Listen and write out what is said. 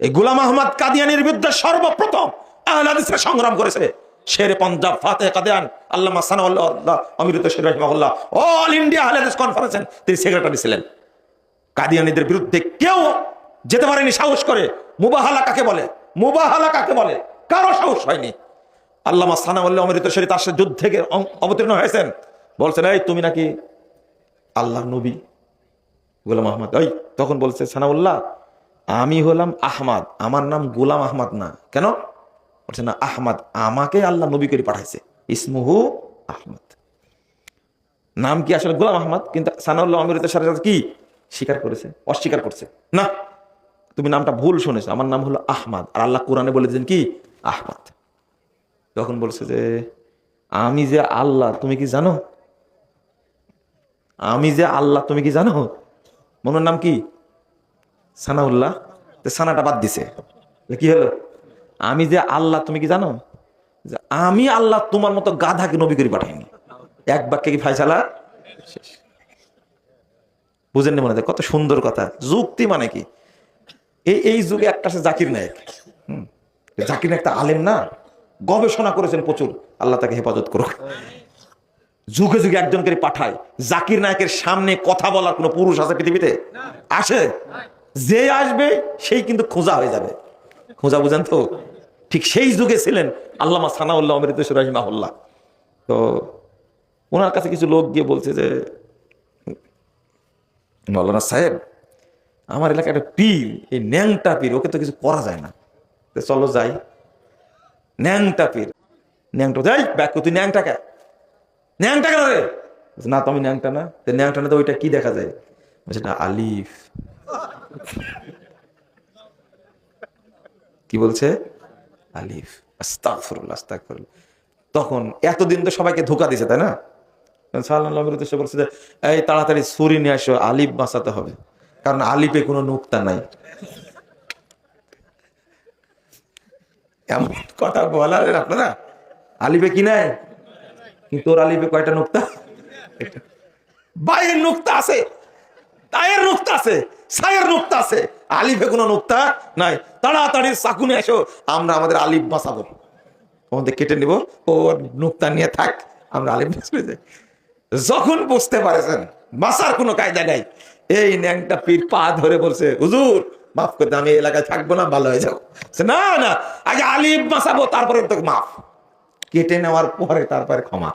এই গোলাম আহমদ কাদিয়ানির বিরুদ্ধে সর্বপ্রথম আহলে হাদিসরা সংগ্রাম করেছে। শেরে পাঞ্জাব ফাতেহ কাদিয়ান আল্লামা সানাউল্লাহ অমিরত শের রাহিমাহুল্লাহ অল ইন্ডিয়া আহলে হাদিস কনফারেন্সের তিনি সেক্রেটারি ছিলেন। কাদিয়ানীদের বিরুদ্ধে কেউ যেতে পারেনি সাহস করে। মুবাহালা কাকে বলে, মুবাহালা কাকে বলে, কারো সাহস হয়নি। আল্লামা সানাউল্লাহ অমিরত শের তার সাথে যুদ্ধে অবতীর্ণ হয়েছেন, বলছেন এই তুমি নাকি আল্লাহ নবী। গোলাম আহমদ ওই তখন বলছে সানাউল্লাহ আমি হলাম আহমদ, আমার নাম গোলাম আহমদ না। কেন? বলছে না আহমদ আমাকে আল্লাহ নবী করে পাঠাইছে, ইসমুহু আহমদ, নাম কি আসলে গোলাম আহমদ। কিন্তু সানাউল্লাহ অমিরতের সাথে কি স্বীকার করেছে, অস্বীকার করছে, না তুমি নামটা ভুল শুনেছো, আমার নাম হলো আহমদ, আর আল্লাহ কোরআনে বলে দিয়েছেন কি আহমদ। তখন বলছে যে আমি যে আল্লাহ তুমি কি জানো, আমি যে আল্লাহ তুমি কি জানো। মনের নাম কি সানাউল্লাহ, সানাটা বাদ দিছে, কি হলো আমি যে আল্লাহ তুমি কি জানো, যে আমি আল্লাহ তোমার মতো গাধাকে নবী করে পাঠাইনি। এক বাক্যে কি ফায়সালা শেষ। বুঝেননি মনে হয় কত সুন্দর কথা। যুক্তি মানে কি, এই যুগে একটা আছে জাকির নায়েক। জাকির নায়েক একটা আলেম না, গবেষণা করেছেন প্রচুর, আল্লাহ তাকে হেফাজত করুক। যুগে যুগে একজনকে পাঠায়। জাকির নায়েকের সামনে কথা বলার কোন পুরুষ আছে পৃথিবীতে? আসে? যে আসবে সেই কিন্তু খোঁজা হয়ে যাবে। খোঁজা বুঝেন তো? ঠিক সেই যুগে ছিলেন আল্লামা সানাউল্লাহ অমিরত শের রাহিমাহুল্লাহ। তো ওনার কাছে কিছু লোক গিয়ে বলছে যে মৌলানা সাহেব আমার এলাকায় একটা পীর, এই ন্যাংটা পীর, ওকে তো কিছু করা যায় না, চলো যাই। ন্যাংটা পীর, ন্যাংটা যাই ব্যাক, তুই ন্যাংটা কে, ন্যাংটা কেন রে? না তো আমি ন্যাংটা না। ন্যাংটা না তো ওইটা কি দেখা যায়? বলছে না আলিফ। কি বলছে? আলিফ। আস্তাগফিরুল্লাহ আস্তাগফিরুল্লাহ। তখন এতদিন তো সবাইকে ধোঁকা দিছে তাই না? সাল্লাল্লাহু আলাইহি ওয়াসাল্লাম বলছে যে এই তাড়াতাড়ি ছুরি নিয়ে আসো, আলিফ বাঁচাতে হবে, কারণ আলিফে কোনো নুক্তা নাই। এমন কথা বলার আপনারা, আলিফে কি নাই, কিন্তু ওর আলিফে কয়টা নুক্তা? বাইরের নুক্তা আছে, তায়ের নুক্তা আছে, সায়ের নুক্তা আছে, আলিফে কোনো নুক্তা নাই। তাড়াতাড়ি চাকু নিয়ে এসো, আমরা আমাদের আলিফ বাঁচাবো, আমাদের কেটে নিব, ওর নুক্তা নিয়ে থাক, আমরা আলিফ বাঁচবে যাই। যখন বুঝতে পারেছেন বাঁচার কোনো কায়দা নাই, এই ন্যাংটা পীর পা ধরে বলছে হুজুর মাফ করতে, আমি এলাকায় থাকবো না, ভালো হয়ে যাবো। না না, আগে আলিফ বাঁচাবো, তারপরে তো মাফ, কেটে নেওয়ার পরে তারপরে ক্ষমা।